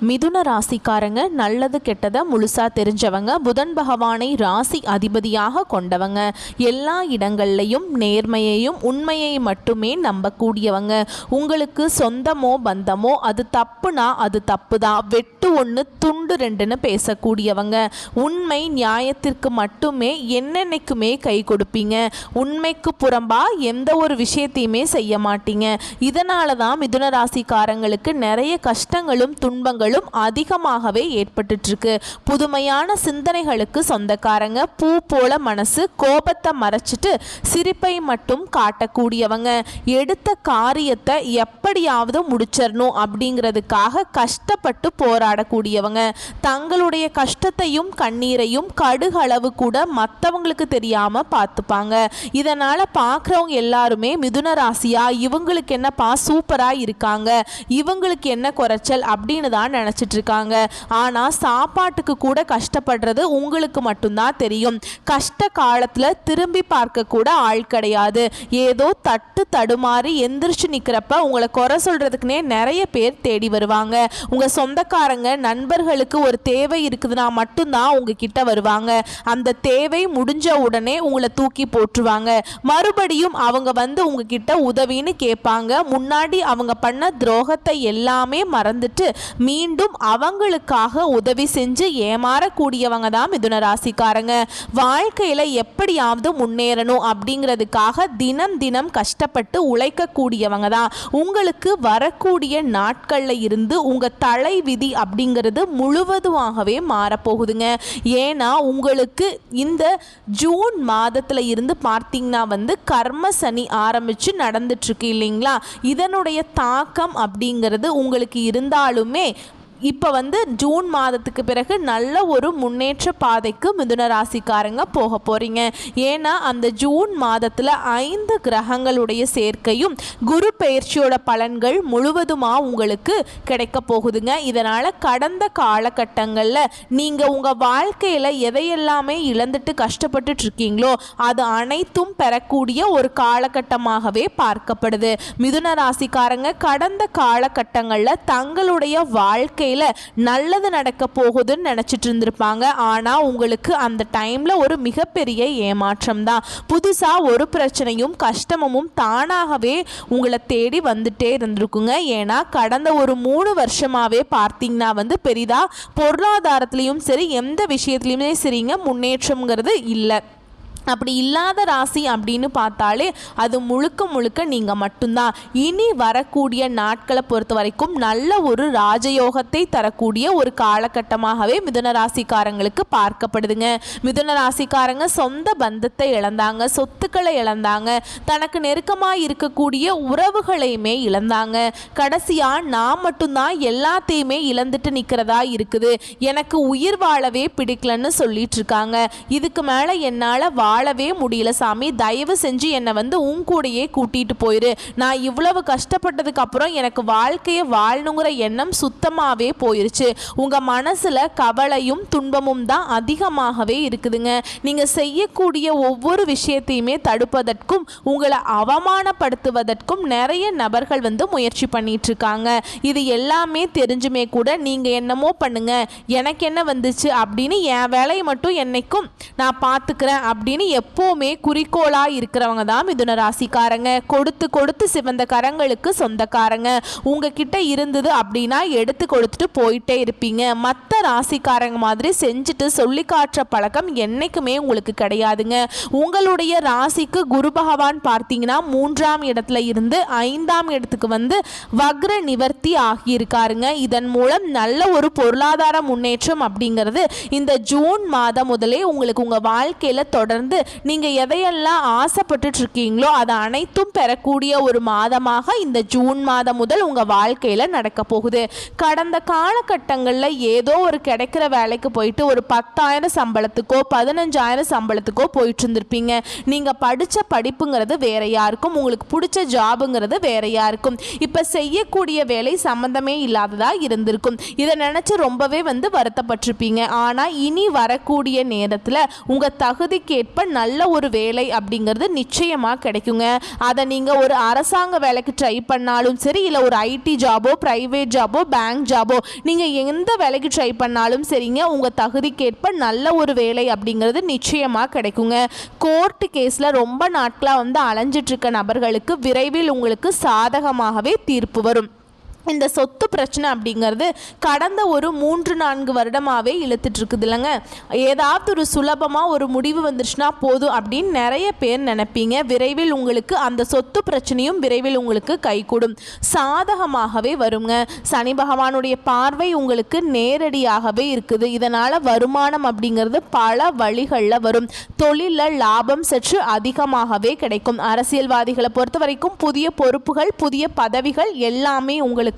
மிதுன ராசிக்காரங்க நல்லது கெட்டதை முழுசா தெரிஞ்சவங்க. புதன் பகவானை ராசி அதிபதியாக கொண்டவங்க. எல்லா இடங்கள்லையும் நேர்மையையும் உண்மையை மட்டுமே நம்பக்கூடியவங்க. உங்களுக்கு சொந்தமோ பந்தமோ அது தப்புனா அது தப்புதான், வெட்டு ஒன்று துண்டு ரெண்டுன்னு பேசக்கூடியவங்க. உண்மை நியாயத்திற்கு மட்டுமே என்னென்னைக்குமே கை கொடுப்பீங்க. உண்மைக்கு புறம்பா எந்த ஒரு விஷயத்தையுமே செய்ய மாட்டீங்க. இதனால தான் மிதுன ராசிக்காரங்களுக்கு நிறைய கஷ்டங்களும் துன்பங்களும் அதிகமாகவே ஏற்பட்டு இருக்கு. புதுமையான சிந்தனைகளுக்கு சொந்தக்காரங்க. பூ போல மனசு, கோபத்தை மறைச்சிட்டு சிரிப்பை மட்டும் காட்டக்கூடியவங்க. எடுத்த காரியத்தை எப்படியாவது முடிச்சிடணும் அப்படிங்கிறதுக்காக கஷ்டப்பட்டு போராடக்கூடியவங்க. தங்களுடைய கஷ்டத்தையும் கண்ணீரையும் கடுகளவு கூட மற்றவங்களுக்கு தெரியாம பார்த்துப்பாங்க. இதனால பார்க்குறவங்க எல்லாருமே மிதுன ராசியா, இவங்களுக்கு என்னப்பா சூப்பரா இருக்காங்க, இவங்களுக்கு என்ன குறைச்சல் அப்படின்னு தான் நினைச்சிட்டு இருக்காங்க. ஆனா சாப்பாட்டுக்கு கூட கஷ்டப்படுறது உங்களுக்கு மட்டும்தான் தெரியும். கஷ்ட காலத்துல திரும்பி பார்க்க கூட ஆள் கிடையாது. ஏதோ தட்டு தடுமாறி எந்திரிச்சு நிக்கிறப்ப உங்களை குறை சொல்றதுக்குனே நிறைய பேர் தேடி வருவாங்க. உங்க சொந்தக்காரங்க நண்பர்களுக்கு ஒரு தேவை இருக்குதுன்னா மட்டும்தான் உங்ககிட்ட வருவாங்க. அந்த தேவை முடிஞ்ச உடனே உங்களை தூக்கி போட்டுருவாங்க. மறுபடியும் அவங்க வந்து உங்ககிட்ட உதவின்னு கேட்பாங்க. முன்னாடி அவங்க பண்ண துரோகத்தை எல்லாமே மறந்துட்டு மீண்டும் அவங்களுக்காக உதவி செஞ்சு ஏமாறக்கூடியவங்க தான் மிதுன ராசிக்காரங்க. வாழ்க்கையில எப்படியாவது முன்னேறணும் அப்படிங்கிறதுக்காக தினம் தினம் கஷ்டப்பட்டு உழைக்கக்கூடியவங்க தான். உங்களுக்கு வரக்கூடிய நாட்கள்ல இருந்து உங்க தலை விதி அப்படிங்கிறது முழுவதுமாகவே மாறப்போகுதுங்க. ஏன்னா உங்களுக்கு இந்த ஜூன் மாதத்துல இருந்து பார்த்தீங்கன்னா வந்து கர்ம சனி ஆரம்பிச்சு நடந்துட்டு இருக்கு இல்லைங்களா. இதனுடைய தாக்கம் அப்படிங்கிறது உங்களுக்கு இருந்தாலுமே இப்போ வந்து ஜூன் மாதத்துக்கு பிறகு நல்ல ஒரு முன்னேற்ற பாதைக்கு மிதுன ராசிக்காரங்க போக போகிறீங்க. ஏன்னா அந்த ஜூன் மாதத்தில் 5 கிரகங்களுடைய சேர்க்கையும் குரு பெயர்ச்சியோட பலன்கள் முழுவதுமாக உங்களுக்கு கிடைக்க போகுதுங்க. இதனால் கடந்த காலகட்டங்களில் நீங்கள் உங்கள் வாழ்க்கையில் எதையெல்லாமே இழந்துட்டு கஷ்டப்பட்டுட்டு இருக்கீங்களோ அது அனைத்தும் பெறக்கூடிய ஒரு காலகட்டமாகவே பார்க்கப்படுது. மிதுன ராசிக்காரங்க கடந்த காலகட்டங்களில் தங்களுடைய வாழ்க்கை நல்லது நடக்க போகுதுன்னு நினைச்சிட்டு இருந்திருப்பாங்க. ஆனா உங்களுக்கு அந்த டைம்ல ஒரு மிகப்பெரிய ஏமாற்றம் தான். புதுசா ஒரு பிரச்சனையும் கஷ்டமும் தானாகவே உங்களை தேடி வந்துட்டே இருந்திருக்குங்க. ஏன்னா கடந்த ஒரு 3 வருஷமாவே பார்த்தீங்கன்னா வந்து பெரிதா பொருளாதாரத்திலையும் சரி எந்த விஷயத்துலையுமே சரிங்க முன்னேற்றம்ங்கிறது இல்லை. அப்படி இல்லாத ராசி அப்படின்னு பார்த்தாலே அது முழுக்க முழுக்க நீங்கள் மட்டும்தான். இனி வரக்கூடிய நாட்களை பொறுத்த வரைக்கும் நல்ல ஒரு ராஜயோகத்தை தரக்கூடிய ஒரு காலகட்டமாகவே மிதுன ராசிக்காரங்களுக்கு பார்க்கப்படுதுங்க. மிதுன ராசிக்காரங்க சொந்த பந்தத்தை இழந்தாங்க, சொத்துக்களை இழந்தாங்க, தனக்கு நெருக்கமாக இருக்கக்கூடிய உறவுகளையுமே இழந்தாங்க. கடைசியாக நான் மட்டும்தான் எல்லாத்தையுமே இழந்துட்டு நிற்கிறதா இருக்குது, எனக்கு உயிர் வாழவே பிடிக்கலன்னு சொல்லிட்டு இருக்காங்க. இதுக்கு மேலே என்னால் வாழவே முடியல சாமி, தயவு செஞ்சு என்னை வந்து உன் கூடையே கூட்டிட்டு போயிரு. நான் இவ்வளவு கஷ்டப்பட்டதுக்கு அப்புறம் எனக்கு வாழ்க்கையை வாழணுங்கிற எண்ணம் சுத்தமாகவே போயிருச்சு. உங்கள் மனசில் கவலையும் துன்பமும் தான் அதிகமாகவே இருக்குதுங்க. நீங்கள் செய்யக்கூடிய ஒவ்வொரு விஷயத்தையுமே தடுப்பதற்கும் உங்களை அவமானப்படுத்துவதற்கும் நிறைய நபர்கள் வந்து முயற்சி பண்ணிட்டு இருக்காங்க. இது எல்லாமே தெரிஞ்சுமே கூட நீங்கள் என்னமோ பண்ணுங்க, எனக்கு என்ன வந்துச்சு அப்படின்னு என் வேலையை மட்டும் என்னைக்கும் நான் பார்த்துக்கிறேன் அப்படின்னு எப்பவுமே குறிக்கோளா இருக்கிறவங்க தான் மிதுன ராசிக்காரங்க. கொடுத்து கொடுத்து சிவந்த கரங்களுக்கு சொந்தக்காரங்க. உங்ககிட்ட இருந்தது அப்படின்னா எடுத்து கொடுத்துட்டு போயிட்டே இருப்பீங்க. மற்ற ராசிக்காரங்க மாதிரி செஞ்சுட்டு சொல்லி காட்டுற பழக்கம் என்னைக்குமே உங்களுக்கு கிடையாதுங்க. உங்களுடைய ராசிக்கு குரு பகவான் பார்த்தீங்கன்னா 3ஆம் இடத்துல இருந்து 5ஆம் இடத்துக்கு வந்து வக்ர நிவர்த்தி ஆகியிருக்காருங்க. இதன் மூலம் நல்ல ஒரு பொருளாதார முன்னேற்றம் அப்படிங்கிறது இந்த ஜூன் மாதம் முதலே உங்களுக்கு உங்க வாழ்க்கையில தொடர்ந்து நீங்க எதையெல்லாம் ஆசைப்பட்டு இருக்கீங்களோ அது அனைத்தும் பெறக்கூடிய ஒரு மாதமாக இந்த ஜூன் மாதம் முதல் உங்க வாழ்க்கையில நடக்க போகுது. கடந்த காலகட்டங்களில் ஏதோ ஒரு கிடைக்கிற வேலைக்கு போயிட்டு ஒரு 10,000 சம்பளத்துக்கோ 15,000 சம்பளத்துக்கோ போயிட்டு இருந்திருப்பீங்க. நீங்க படிச்ச படிப்புங்கிறது வேறையா இருக்கும், உங்களுக்கு பிடிச்ச ஜாபுங்கிறது வேறையா இருக்கும். இப்ப செய்யக்கூடிய வேலை சம்பந்தமே இல்லாததா இருந்திருக்கும். இதை நினைச்சு ரொம்பவே வந்து வருத்தப்பட்டிருப்பீங்க. ஆனா இனி வரக்கூடிய நேரத்தில் உங்க தகுதிக்கேற்ப தகுதிக்கேற்ப நல்ல ஒரு வேலை அப்படிங்கிறது நிச்சயமாக கிடைக்குங்க. அதை நீங்கள் ஒரு அரசாங்க வேலைக்கு ட்ரை பண்ணாலும் சரி, இல்லை ஒரு ஐடி ஜாபோ, ப்ரைவேட் ஜாபோ, பேங்க் ஜாபோ, நீங்கள் எந்த வேலைக்கு ட்ரை பண்ணாலும் சரிங்க, உங்கள் தகுதிக்கேற்ப நல்ல ஒரு வேலை அப்படிங்கிறது நிச்சயமாக கிடைக்குங்க. கோர்ட்டு கேஸில் ரொம்ப நாட்களாக வந்து அலைஞ்சிட்டு இருக்க நபர்களுக்கு விரைவில் உங்களுக்கு சாதகமாகவே தீர்ப்பு வரும். இந்த சொத்து பிரச்சனை அப்படிங்கிறது கடந்த ஒரு 3-4 வருடமாகவே இழுத்துட்டு இருக்குது இல்லைங்க. ஏதாவது ஒரு சுலபமாக ஒரு முடிவு வந்துருச்சுன்னா போதும் அப்படின்னு நிறைய பேர் நினைப்பீங்க. விரைவில் உங்களுக்கு அந்த சொத்து பிரச்சனையும் விரைவில் உங்களுக்கு கைகூடும், சாதகமாகவே வருங்க. சனி பகவானுடைய பார்வை உங்களுக்கு நேரடியாகவே இருக்குது. இதனால் வருமானம் அப்படிங்கிறது பல வழிகளில் வரும். தொழிலில் லாபம் சற்று அதிகமாகவே கிடைக்கும். அரசியல்வாதிகளை பொறுத்த வரைக்கும் புதிய பொறுப்புகள், புதிய பதவிகள் எல்லாமே உங்களுக்கு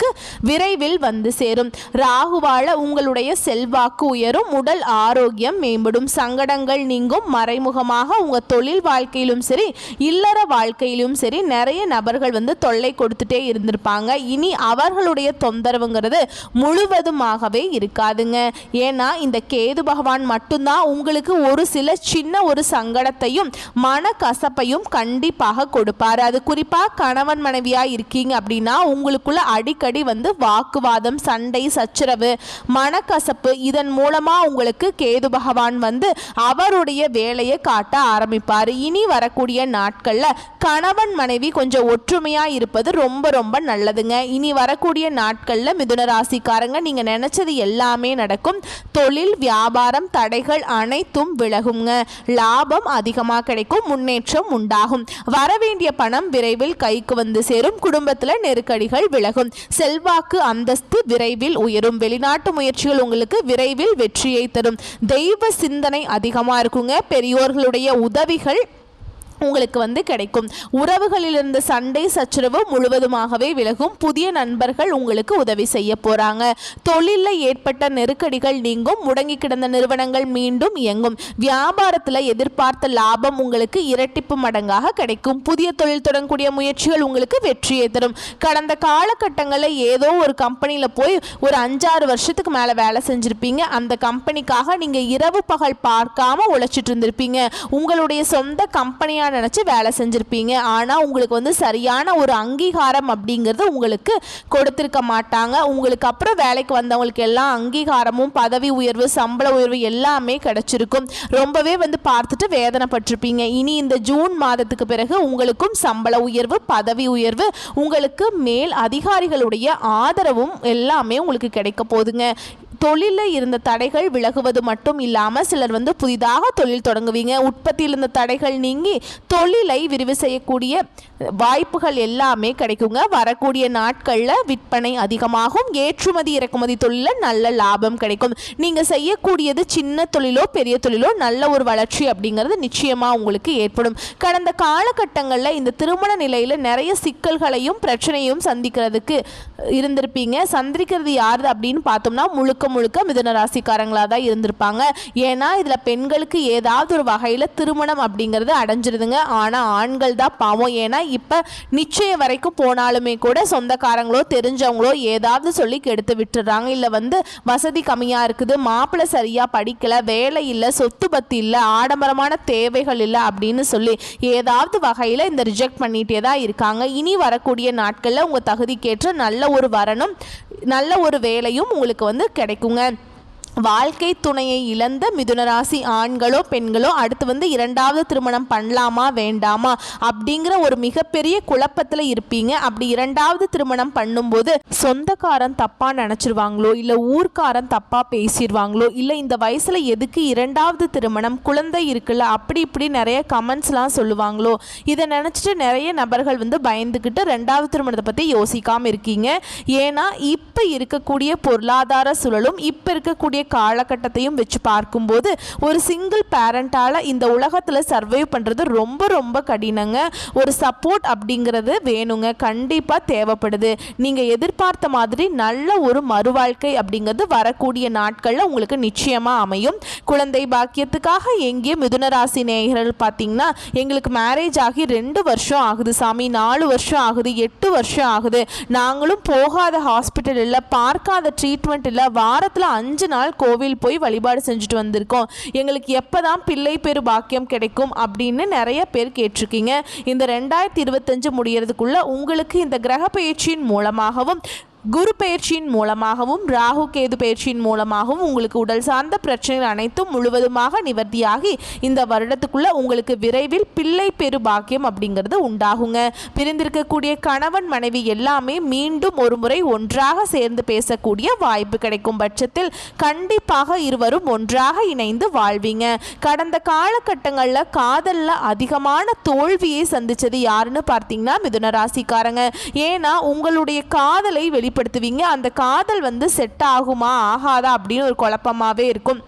விரைவில் வந்து சேரும். ராகுவால உங்களுடைய செல்வாக்கு உயரும், உடல் ஆரோக்கியம் மேம்படும், சங்கடங்கள் நீங்கும். மறைமுகமாக உங்க தொழில் வாழ்க்கையிலும் சரி, இல்லற வாழ்க்கையிலும் சரி நிறைய நபர்கள் வந்து தொல்லை கொடுத்துட்டே இருந்திருப்பாங்க. இனி அவர்களுடைய தொந்தரவுங்கிறது முழுவதுமாகவே இருக்காதுங்க. ஏன்னா இந்த கேது பகவான் மட்டும்தான் உங்களுக்கு ஒரு சில சின்ன ஒரு சங்கடத்தையும் மன கசப்பையும் கண்டிப்பாக கொடுப்பார். அது குறிப்பாக கணவன் மனைவியா இருக்கீங்க அப்படின்னா உங்களுக்குள்ள அடிக்கடி வந்து வாக்குவாதம், சண்டை, சச்சரவு, மனக்கசப்பு, இதன் மூலமா உங்களுக்கு கேது பகவான் வந்து அவருடைய வேலையை காட்ட ஆரம்பிப்பார். இனி வரக்கூடிய நாட்கள்ல கணவன் மனைவி கொஞ்சம் ஒற்றுமையா இருப்பது ரொம்ப ரொம்ப நல்லதுங்க. இனி வரக்கூடிய நாட்கள்ல மிதுன ராசிக்காரங்க நீங்க நினைச்சது எல்லாமே நடக்கும். தொழில், வியாபாரம், தடைகள் அனைத்தும் விலகுங்க. லாபம் அதிகமாக கிடைக்கும், முன்னேற்றம் உண்டாகும். வரவேண்டிய பணம் விரைவில் கைக்கு வந்து சேரும். குடும்பத்துல நெருக்கடிகள் விலகும். செல்வாக்கு, அந்தஸ்து விரைவில் உயரும். வெளிநாட்டு முயற்சிகள் உங்களுக்கு விரைவில் வெற்றியை தரும். தெய்வ சிந்தனை அதிகமாக இருக்குங்க. பெரியோர்களுடைய உதவிகள் உங்களுக்கு வந்து கிடைக்கும். உறவுகளிலிருந்து சண்டை சச்சரவு முழுவதுமாகவே விலகும். புதிய நண்பர்கள் உங்களுக்கு உதவி செய்ய போறாங்க. தொழிலில் ஏற்பட்ட நெருக்கடிகள் நீங்கும். முடங்கி கிடந்த நிறுவனங்கள் மீண்டும் இயங்கும். வியாபாரத்தில் எதிர்பார்த்த லாபம் உங்களுக்கு இரட்டிப்பு மடங்காக கிடைக்கும். புதிய தொழில் தொடங்கக்கூடிய முயற்சிகள் உங்களுக்கு வெற்றியை தரும். கடந்த காலகட்டங்களில் ஏதோ ஒரு கம்பெனியில் போய் ஒரு 5-6 வருஷத்துக்கு மேலே வேலை செஞ்சுருப்பீங்க. அந்த கம்பெனிக்காக நீங்கள் இரவு பகல் பார்க்காம உழைச்சிட்டு இருந்திருப்பீங்க. உங்களுடைய சொந்த கம்பெனியாக நினைச்சு வேலை செஞ்சிருப்பீங்க. ஆனா உங்களுக்கு வந்து சரியான ஒரு அங்கீகாரம் அப்படிங்கிறது உங்களுக்கு கொடுத்திருக்க மாட்டாங்க. உங்களுக்கு அப்புறம் வேலைக்கு வந்தவங்களுக்கு எல்லாம் அங்கீகாரமும், பதவி உயர்வு, சம்பள உயர்வு எல்லாமே கிடைச்சிருக்கும். ரொம்பவே வந்து பார்த்துட்டு வேதனைப்பட்டிருப்பீங்க. இனி இந்த ஜூன் மாதத்துக்கு பிறகு உங்களுக்கும் சம்பள உயர்வு, பதவி உயர்வு, உங்களுக்கு மேல் அதிகாரிகளுடைய ஆதரவும் எல்லாமே உங்களுக்கு கிடைக்க போகுதுங்க. தொழிலில் இருந்த தடைகள் விலகுவது மட்டும் இல்லாமல் சிலர் வந்து புதிதாக தொழில் தொடங்குவீங்க. உற்பத்தியில் இருந்த தடைகள் நீங்கி தொழிலை விரிவு செய்யக்கூடிய வாய்ப்புகள் எல்லாமே கிடைக்குங்க. வரக்கூடிய நாட்களில் விற்பனை அதிகமாகும். ஏற்றுமதி இறக்குமதி தொழிலில் நல்ல லாபம் கிடைக்கும். நீங்கள் செய்யக்கூடியது சின்ன தொழிலோ பெரிய தொழிலோ நல்ல ஒரு வளர்ச்சி அப்படிங்கிறது நிச்சயமாக உங்களுக்கு ஏற்படும். கடந்த காலகட்டங்களில் இந்த திருமண நிலையில் நிறைய சிக்கல்களையும் பிரச்சனையும் சந்திக்கிறதுக்கு இருந்திருப்பீங்க. சந்திக்கிறது யாரு அப்படின்னு பார்த்தோம்னா முழுக்க மிதுன ராசிக்காரங்களாக தான் இருந்திருப்பாங்க. ஏன்னா இதில் பெண்களுக்கு ஏதாவது ஒரு வகையில் திருமணம் அப்படிங்கிறது அடைஞ்சிருதுங்க. ஆனால் ஆண்கள் தான் பாவம். ஏன்னா இப்போ நிச்சயம் வரைக்கும் போனாலுமே கூட சொந்தக்காரங்களோ தெரிஞ்சவங்களோ ஏதாவது சொல்லி கெடுத்து விட்டுறாங்க. இல்லை வந்து வசதி கம்மியாக இருக்குது, மாப்பிள்ளை சரியாக படிக்கலை, வேலை இல்லை, சொத்து பத்தி இல்லை, ஆடம்பரமான தேவைகள் இல்லை அப்படின்னு சொல்லி ஏதாவது வகையில் இந்த ரிஜெக்ட் பண்ணிகிட்டே தான் இருக்காங்க. இனி வரக்கூடிய நாட்களில் உங்கள் தகுதிக்கேற்ற நல்ல ஒரு வரணும், நல்ல ஒரு வேலையும் உங்களுக்கு வந்து கிடைக்குங்க. வாழ்க்கை துணையை இழந்த மிதுனராசி ஆண்களோ பெண்களோ அடுத்து வந்து 2வது திருமணம் பண்ணலாமா வேண்டாமா அப்படிங்கிற ஒரு மிகப்பெரிய குழப்பத்தில் இருப்பீங்க. அப்படி 2வது திருமணம் பண்ணும்போது சொந்தக்காரன் தப்பாக நினச்சிருவாங்களோ, இல்லை ஊர்க்காரன் தப்பாக பேசிடுவாங்களோ, இல்லை இந்த வயசில் எதுக்கு 2வது திருமணம், குழந்தை இருக்குல்ல, அப்படி இப்படி நிறைய கமெண்ட்ஸ்லாம் சொல்லுவாங்களோ, இதை நினச்சிட்டு நிறைய நபர்கள் வந்து பயந்துக்கிட்டு 2வது திருமணத்தை பற்றி யோசிக்காமல் இருக்கீங்க. ஏன்னா இப்போ இருக்கக்கூடிய பொருளாதார சூழலும் இப்போ இருக்கக்கூடிய காலகட்டத்தையும் வச்சு பார்க்கும்போது ஒரு சிங்கிள் பேரண்டால் இந்த உலகத்தில் சர்வைவ் பண்ணுறது ரொம்ப ரொம்ப கடினங்க. ஒரு சப்போர்ட் அப்படிங்கிறது வேணுங்க, கண்டிப்பாக தேவைப்படுது. நீங்கள் எதிர்பார்த்த மாதிரி நல்ல ஒரு மறுவாழ்க்கை அப்படிங்கிறது வரக்கூடிய நாட்களில் உங்களுக்கு நிச்சயமாக அமையும். குழந்தை பாக்கியத்துக்காக எங்கேயே மிதுனராசி நேயர்கள் பார்த்தீங்கன்னா எங்களுக்கு மேரேஜ் ஆகி 2 வருஷம் ஆகுது சாமி, 4 வருஷம் ஆகுது, 8 வருஷம் ஆகுது, நாங்களும் போகாத ஹாஸ்பிட்டல் இல்லை, பார்க்காத ட்ரீட்மெண்ட் இல்லை, வாரத்தில் 5 நாள் நாள் கோவில் போய் வழிபாடு செஞ்சுட்டு வந்திருக்கோம், எங்களுக்கு எப்போதான் பிள்ளை பேரு பாக்கியம் கிடைக்கும் அப்படின்னு நிறைய பேர் கேட்டிருக்கீங்க. இந்த 2025 முடியறதுக்குள்ள உங்களுக்கு இந்த கிரக பயிற்சியின் மூலமாகவும் குரு பயிற்சியின் மூலமாகவும் ராகு கேது பயிற்சியின் மூலமாகவும் உங்களுக்கு உடல் சார்ந்த பிரச்சனைகள் அனைத்தும் முழுவதுமாக நிவர்த்தியாகி இந்த வருடத்துக்குள்ள உங்களுக்கு விரைவில் பிள்ளை பெரு பாக்கியம் அப்படிங்கிறது உண்டாகுங்க. பிரிந்திருக்கக்கூடிய கணவன் மனைவி எல்லாமே மீண்டும் ஒரு முறை ஒன்றாக சேர்ந்து பேசக்கூடிய வாய்ப்பு கிடைக்கும் பட்சத்தில் கண்டிப்பாக இருவரும் ஒன்றாக இணைந்து வாழ்வீங்க. கடந்த காலகட்டங்களில் காதலில் அதிகமான தோல்வியை சந்திச்சது யாருன்னு பார்த்தீங்கன்னா மிதுன ராசிக்காரங்க. ஏன்னா உங்களுடைய காதலை வெளிப்படுத்துவீங்க, அந்த காதல் செட் ஆகுமா ஆகாதா அப்படின்னு ஒரு குழப்பமாகவே இருக்கும்.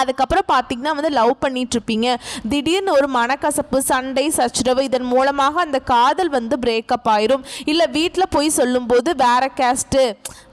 அதுக்கப்புறம் பார்த்தீங்கன்னா லவ் பண்ணிகிட்ருப்பீங்க, திடீர்னு ஒரு மனக்கசப்பு சண்டை சச்சரவு இதன் மூலமாக அந்த காதல் பிரேக்கப் ஆயிரும். இல்லை வீட்டில் போய் சொல்லும்போது வேற கேஸ்ட்டு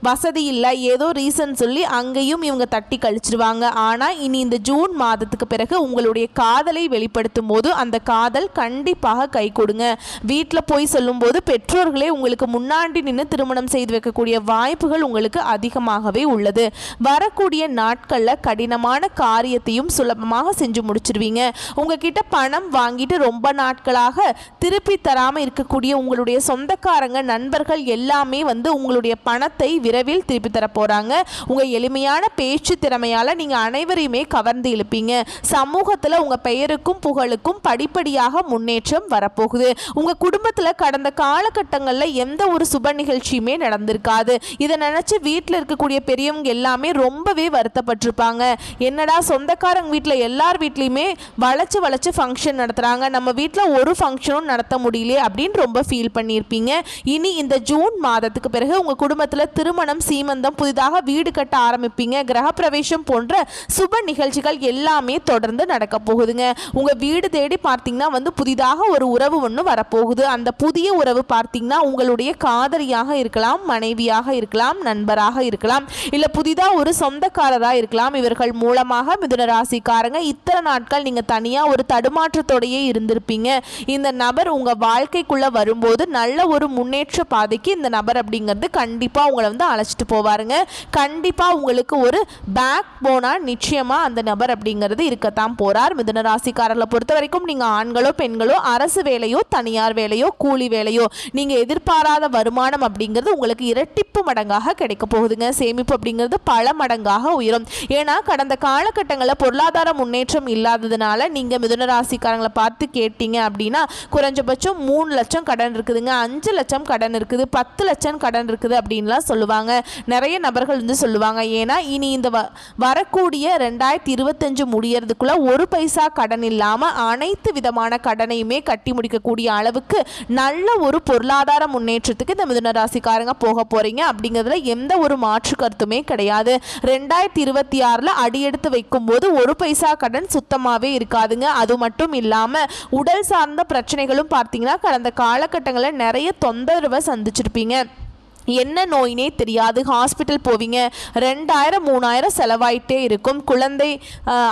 வசதி இல்லை ஏதோ ரீசன் சொல்லி அங்கேயும் இவங்க தட்டி கழிச்சிருவாங்க. ஆனால் இனி இந்த ஜூன் மாதத்துக்கு பிறகு உங்களுடைய காதலை வெளிப்படுத்தும் போது அந்த காதல் கண்டிப்பாக கை கொடுங்க. வீட்டில் போய் சொல்லும்போது பெற்றோர்களே உங்களுக்கு முன்னாடி நின்று திருமணம் செய்து வைக்கக்கூடிய வாய்ப்புகள் உங்களுக்கு அதிகமாகவே உள்ளது. வரக்கூடிய நாட்களில் கடினமான காரியத்தையும் சுலபமாக செஞ்சு முடிச்சிருவீங்க. உங்ககிட்ட பணம் வாங்கிட்டு ரொம்ப நாட்களாக திருப்பி தராமல் இருக்கக்கூடிய உங்களுடைய சொந்தக்காரங்க நண்பர்கள் எல்லாமே உங்களுடைய பணத்தை விரைவில் திருப்பி தர போறாங்க. உங்க எளிமையான பேச்சு திறமையால நீங்க அனைவரையுமே கவர்ந்து இழுப்பீங்க. சமூகத்துல உங்க பெயருக்கும் புகழுக்கும் படிப்படியாக முன்னேற்றம் வரப்போகுது. உங்க குடும்பத்துல கடந்த காலகட்டங்கள்ல எந்த ஒரு சுப நிகழ்ச்சியுமே நடந்திருக்காது. இதை நினைச்சு வீட்டில் இருக்கக்கூடிய பெரியவங்க எல்லாமே ரொம்பவே வருத்தப்பட்டிருப்பாங்க. என்னடா சொந்தக்காரங்க வீட்டில் எல்லார் வீட்லையுமே வளைச்சு ஃபங்க்ஷன் நடத்துகிறாங்க, நம்ம வீட்டில் ஒரு ஃபங்க்ஷனும் நடத்த முடியல அப்படின்னு ரொம்ப ஃபீல் பண்ணியிருப்பீங்க. இனி இந்த ஜூன் மாதத்துக்கு பிறகு உங்கள் குடும்பத்தில் திருமணம் சீமந்தம் புதிதாக வீடு கட்ட ஆரம்பிப்பீங்க. கிரகப்பிரவேசம் போன்ற சுப நிகழ்ச்சிகள் எல்லாமே தொடர்ந்து நடக்க போகுதுங்க. உங்கள் வீடு தேடி பார்த்தீங்கன்னா புதிதாக ஒரு உறவு ஒன்று வரப்போகுது. அந்த புதிய உறவு பார்த்தீங்கன்னா உங்களுடைய காதலியாக இருக்கலாம், மனைவியாக இருக்கலாம், நண்பராக இருக்கலாம், இல்லை புதிதாக ஒரு சொந்தக்காரராக இருக்கலாம். இவர்கள் மூலமாக மிதுன ராசிக்காரங்க இத்தனை நாட்கள் நீங்கள் தனியாக ஒரு தடுமாற்றத்தோடையே இருந்திருப்பீங்க. இந்த நபர் உங்கள் வாழ்க்கைக்குள்ளே வரும்போது நல்ல ஒரு முன்னேற்ற பாதைக்கு இந்த நபர் அப்படிங்கிறது கண்டிப்பாக உங்களை அழைச்சிட்டு போவாருங்க. கண்டிப்பாக உங்களுக்கு ஒரு பேக் போனால் நிச்சயமாக அந்த நபர் அப்படிங்கிறது இருக்கத்தான் போகிறார். மிதுன ராசிக்காரர்களை பொறுத்த வரைக்கும் நீங்கள் ஆண்களோ பெண்களோ அரசு வேலையோ தனியார் வேலையோ கூலி வேலையோ நீங்கள் எதிர்பாராத வருமானம் அப்படிங்கிறது உங்களுக்கு இரட்டிப்பு மடங்காக கிடைக்க போகுதுங்க. சேமிப்பு அப்படிங்கிறது பல மடங்காக உயரும். ஏன்னா கடந்த காலகட்டங்களில் பொருளாதார முன்னேற்றம் இல்லாததுனால நீங்கள் மிதுன ராசிக்காரங்களை பார்த்து கேட்டீங்க அப்படின்னா குறைஞ்சபட்சம் 3 லட்சம் கடன் இருக்குதுங்க, 5 லட்சம் கடன் இருக்குது, 10 லட்சம் கடன் இருக்குது அப்படின்லாம் சொல்லுவாங்க. நிறைய நபர்கள் சொல்லுவாங்க. ஏன்னா இனி இந்த வரக்கூடிய 2025 முடியறதுக்குள்ள ஒரு பைசா கடன் இல்லாமல் அனைத்து விதமான கடனையுமே கட்டி முடிக்கக்கூடிய அளவுக்கு நல்ல ஒரு பொருளாதார முன்னேற்றத்துக்கு இந்த மிதுன ராசிக்காரங்க போக போறீங்க அப்படிங்கிறதுல எந்த ஒரு மாற்று கருத்துமே கிடையாது. 2026 அடியெடுத்து வைக்கும் போது ஒரு பைசா கடன் சுத்தமாகவே இருக்காதுங்க. அது மட்டும் இல்லாமல் உடல் சார்ந்த பிரச்சனைகளும் பார்த்தீங்கன்னா கடந்த காலகட்டங்களில் நிறைய தொந்தரவை சந்திச்சிருப்பீங்க. என்ன நோயினே தெரியாது, ஹாஸ்பிட்டல் போவீங்க, 2000-3000 செலவாயிட்டே இருக்கும். குழந்தை,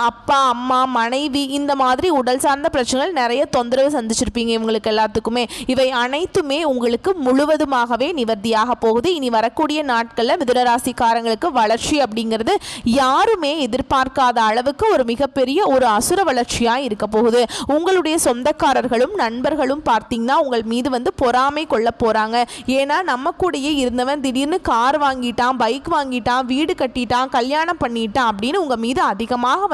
அப்பா அம்மா மனைவி இந்த மாதிரி உடல் சார்ந்த பிரச்சனைகள் நிறைய தொந்தரவு சந்திச்சிருப்பீங்க. இவங்களுக்கு எல்லாத்துக்குமே இவை அனைத்துமே உங்களுக்கு முழுவதுமாகவே நிவர்த்தியாக போகுது. இனி வரக்கூடிய நாட்களில் மிதுனராசிக்காரங்களுக்கு வளர்ச்சி அப்படிங்கிறது யாருமே எதிர்பார்க்காத அளவுக்கு ஒரு மிகப்பெரிய ஒரு அசுர வளர்ச்சியாக இருக்க போகுது. உங்களுடைய சொந்தக்காரர்களும் நண்பர்களும் பார்த்தீங்கன்னா உங்கள் மீது பொறாமை கொள்ள போகிறாங்க. ஏன்னா நம்ம கூடயே இருந்தவன் திடீர்னு கார் வாங்கிட்டான், பைக் வாங்கிட்டான், வீடு கட்டிட்டான், கல்யாணம் பண்ணிட்டான் அப்படின்னு உங்க மீது அதிகமாக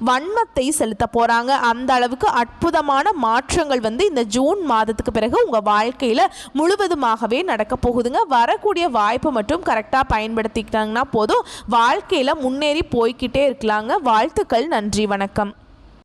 வன்மத்தை செலுத்த போறாங்க. அந்த அளவுக்கு அற்புதமான மாற்றங்கள் இந்த ஜூன் மாதத்துக்கு பிறகு உங்க வாழ்க்கையில முழுவதுமாகவே நடக்க போகுதுங்க. வரக்கூடிய வாய்ப்பு மட்டும் கரெக்டா பயன்படுத்திக்கிட்டாங்கன்னா போதும், வாழ்க்கையில முன்னேறி போய்கிட்டே இருக்கலாங்க. வாழ்த்துக்கள், நன்றி, வணக்கம்.